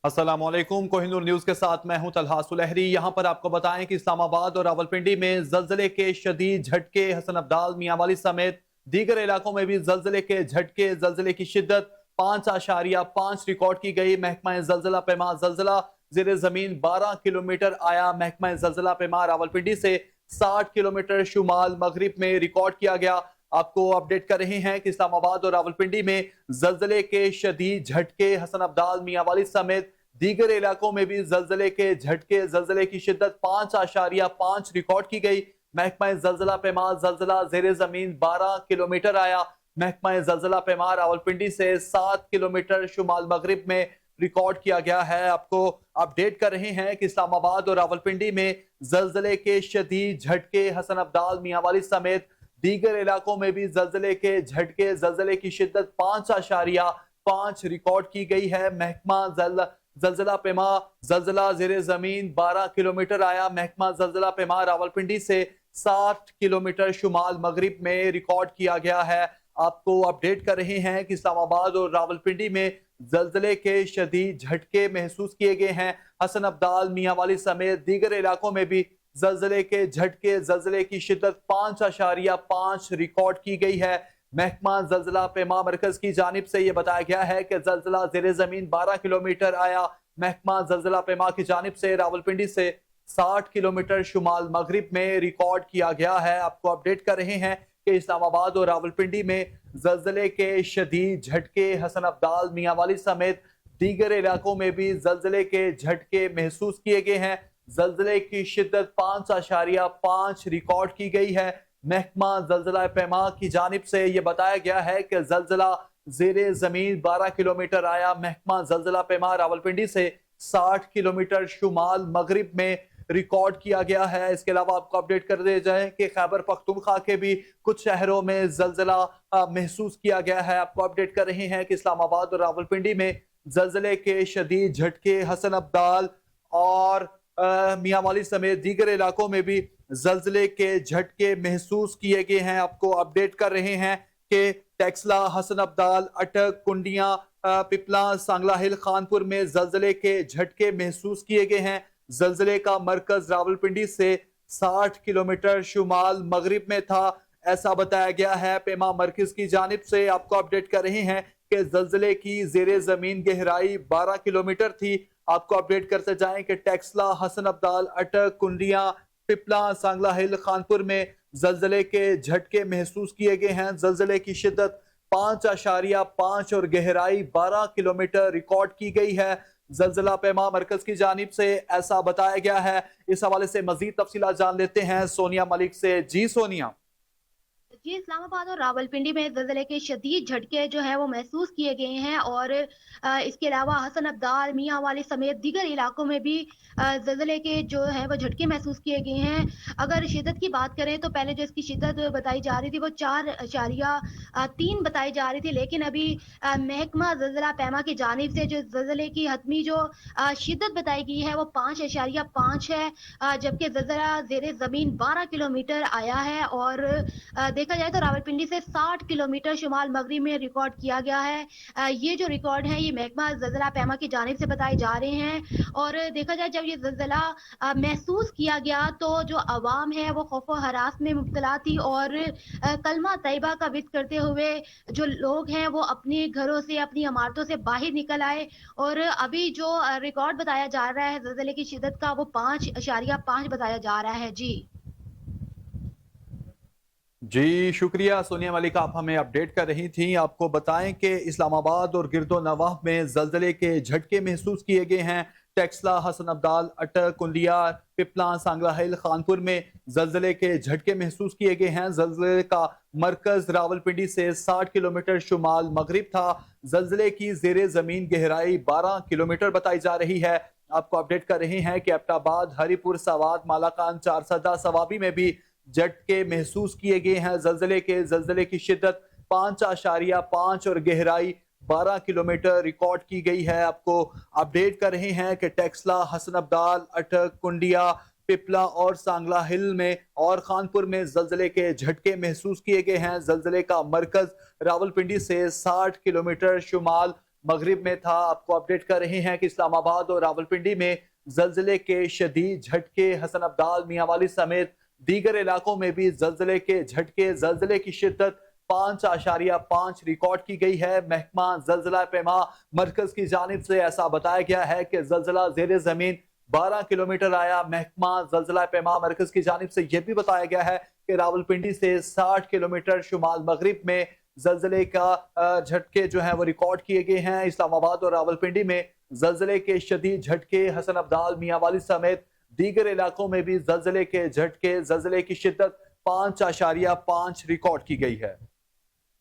अस्सलामुअलैकुम। कोहिनूर न्यूज के साथ मैं हूं तलहा सुलहरी। यहां पर आपको बताएं कि इस्लामाबाद और रावलपिंडी में जल्जले के शदीद झटके, हसन अब्दाल, मियांवाली समेत दीगर इलाकों में भी जल्जले के झटके। जल्जले की शिद्दत 5.5 रिकॉर्ड की गई। महकमा जल्जला पैमा जल्जला जेर जमीन 12 किलोमीटर आया। महकमा जल्जला पैमा रावलपिंडी से 60 किलोमीटर शुमाल मगरिब में रिकॉर्ड किया गया। आपको अपडेट कर रहे हैं कि इस्लामाबाद और रावलपिंडी में जल्जले के शदीद झटके, हसन अब्दाल, मियांवाली समेत दीगर इलाकों में भी जल्जले के झटके। जल्जले की शिद्दत 5.5 रिकॉर्ड की गई। महकमा जल्जला पैमा जल्जला जेर जमीन 12 किलोमीटर आया। महकमा जल्जला पैमा रावलपिंडी से 7 किलोमीटर शुमाल मगरिब में रिकॉर्ड किया गया है। आपको अपडेट कर रहे हैं कि इस्लामाबाद और रावलपिंडी में जल्जले के शदीद झटके, हसन अब्दाल, मियांवाली समेत दीगर इलाकों में भी जल्जले के झटके। जल्जले की शिद्दत 5.5 रिकॉर्ड की गई है। महकमा जल्जला पैमा जल्जला जेर जमीन 12 किलोमीटर आया। महकमा जल्जला पैमा रावलपिंडी से 60 किलोमीटर शुमाल मगरिब में रिकॉर्ड किया गया है। आपको अपडेट कर रहे हैं कि इस्लामाबाद और रावलपिंडी में जल्जले के शदीद झटके महसूस किए गए हैं। हसन अब्दाल, मियांवाली समेत दीगर इलाकों में भी जल्जले के झटके। जल्जले की शिद्दत 5.5 रिकॉर्ड की गई है। महकमा जल्जला पैमा मरकज की जानिब से यह बताया गया है कि जल्जला जेर जमीन 12 किलोमीटर आया। महकमा जल्जला पैमा की जानिब से रावलपिंडी से 60 किलोमीटर शुमाल मगरिब में रिकॉर्ड किया गया है। आपको अपडेट कर रहे हैं कि इस्लामाबाद और रावलपिंडी में जल्जले के शदीद झटके, हसन अब्दाल, मियांवाली समेत दीगर इलाकों में भी जल्जले के झटके महसूस किए गए हैं। जल्जले की शिद्दत 5.5 रिकॉर्ड की गई है। महकमा जल्जला पैमा की जानिब से यह बताया गया है कि जल्जला जेर जमीन 12 किलोमीटर आया। महकमा जल्जला पैमा रावलपिंडी से 60 किलोमीटर शुमाल मगरिब में रिकॉर्ड किया गया है। इसके अलावा आपको अपडेट कर दिया जाए कि खैबर पख्तूनख्वा के भी कुछ शहरों में जल्जला महसूस किया गया है। आपको अपडेट कर रहे हैं कि इस्लामाबाद और रावलपिंडी में जल्जले के शदीद झटके, हसन अब्दाल और मियांवाली समेत दीगर इलाकों में भी जल्जले के झटके महसूस किए गए हैं। आपको अपडेट कर रहे हैं कि टेक्सला, हसन अब्दाल, अटक, कुंडिया, पिपला, सांगला हिल, खानपुर में जल्जले के झटके महसूस किए गए हैं। जल्जले का मरकज रावलपिंडी से 60 किलोमीटर शुमाल मगरिब में था, ऐसा बताया गया है। पैमा मरकज की जानिब से आपको अपडेट कर रहे हैं कि जल्जले की जेर जमीन गहराई 12 किलोमीटर थी। आपको अपडेट करते जाएं कि टेक्सला, हसन अब्दाल, अटक, कुंडिया, पिपला, सांगला हिल, खानपुर में जल्जले के झटके महसूस किए गए हैं। जल्जले की शिद्दत 5.5 और गहराई 12 किलोमीटर रिकॉर्ड की गई है। जल्जला पैमा मरकज की जानिब से ऐसा बताया गया है। इस हवाले से मजीद तफसीलात जान लेते हैं सोनिया मलिक से। जी सोनिया। जी, इस्लामाबाद और रावलपिंडी में ज़लज़ले के शदीद झटके जो हैं वो महसूस किए गए हैं और इसके अलावा हसन अब्दाल, मियांवाली समेत दीगर इलाकों में भी ज़लज़ले के जो हैं वो झटके महसूस किए गए हैं। अगर शिद्दत की बात करें तो पहले जो इसकी शिद्दत बताई जा रही थी वो 4.3 बताई जा रही थी, लेकिन अभी महकमा ज़लज़ला पैमा की जानिब से जो ज़लज़ले की हतमी जो शिद्दत बताई गई है वो 5.5 है। जबकि ज़लज़ला ज़ेरे ज़मीन 12 किलोमीटर आया है और देखा जाए तो रावलपिंडी से 60 किलोमीटर शुमाल मगरिब में रिकॉर्ड किया गया है। ये जो रिकॉर्ड है ये महकमा ज़लज़ला पैमा की जानिब से बताए जा रहे हैं और देखा जाए जब ये ज़लज़ला महसूस किया गया तो जो अवाम है वो खौफ व हरास में मुब्तला थी और कलमा तैयबा का विर्द करते हुए जो लोग हैं वो अपने घरों से, अपनी इमारतों से बाहर निकल आए और अभी जो रिकॉर्ड बताया जा रहा है ज़लज़ले की शिद्दत का वो 5.5 बताया जा रहा है। जी। जी शुक्रिया सोनिया मलिक, आप हमें अपडेट कर रही थी। आपको बताएं कि इस्लामाबाद और गिरदो नवाह में जल्जले के झटके महसूस किए गए हैं। टेक्सला, हसन अब्दाल, अटक, कुंडिया, पिपला, सांगला हिल, खानपुर में जल्जले के झटके महसूस किए गए हैं। जल्जले का मरकज रावलपिंडी से 60 किलोमीटर शुमाल मगरिब था। जल्जले की जेर जमीन गहराई 12 किलोमीटर बताई जा रही है। आपको अपडेट कर रहे हैं कि एबटाबाद, हरीपुर, सवात, मालाकान, चारसदा, सवाबी में भी झटके महसूस किए गए हैं। जल्जले की शिद्दत 5.5 और गहराई 12 किलोमीटर रिकॉर्ड की गई है। आपको अपडेट कर रहे हैं कि टेक्सला, हसन अब्दाल, अटक, कुंडिया, पिपला और सांगला हिल में और खानपुर में जल्जले के झटके महसूस किए गए हैं। जल्जले का मरकज रावलपिंडी से 60 किलोमीटर शुमाल मगरिब में था। आपको अपडेट कर रहे हैं कि इस्लामाबाद और रावलपिंडी में जल्जले के शदीद झटके, हसन अब्दाल मियांवाली समेत दीगर इलाकों में भी जल्जले के झटके, जल्जले की शिद्दत 5.5 रिकॉर्ड की गई है। महकमा जल्जला पैमा मरकज की जानिब से ऐसा बताया गया है कि जल्जला ज़ेरे ज़मीन 12 किलोमीटर आया। महकमा जल्जला पैमा मरकज की जानिब से यह भी बताया गया है कि रावलपिंडी से 60 किलोमीटर शुमाल मगरिब में जल्जले का झटके जो हैं वो रिकॉर्ड किए गए हैं। इस्लामाबाद और रावलपिंडी में जल्जले के शदीद झटके, हसन अब्दाल मियांवाली समेत दीगर इलाकों में भी जल्जले के झटके, जल्जले की शिद्दत 5.5 रिकॉर्ड की गई है।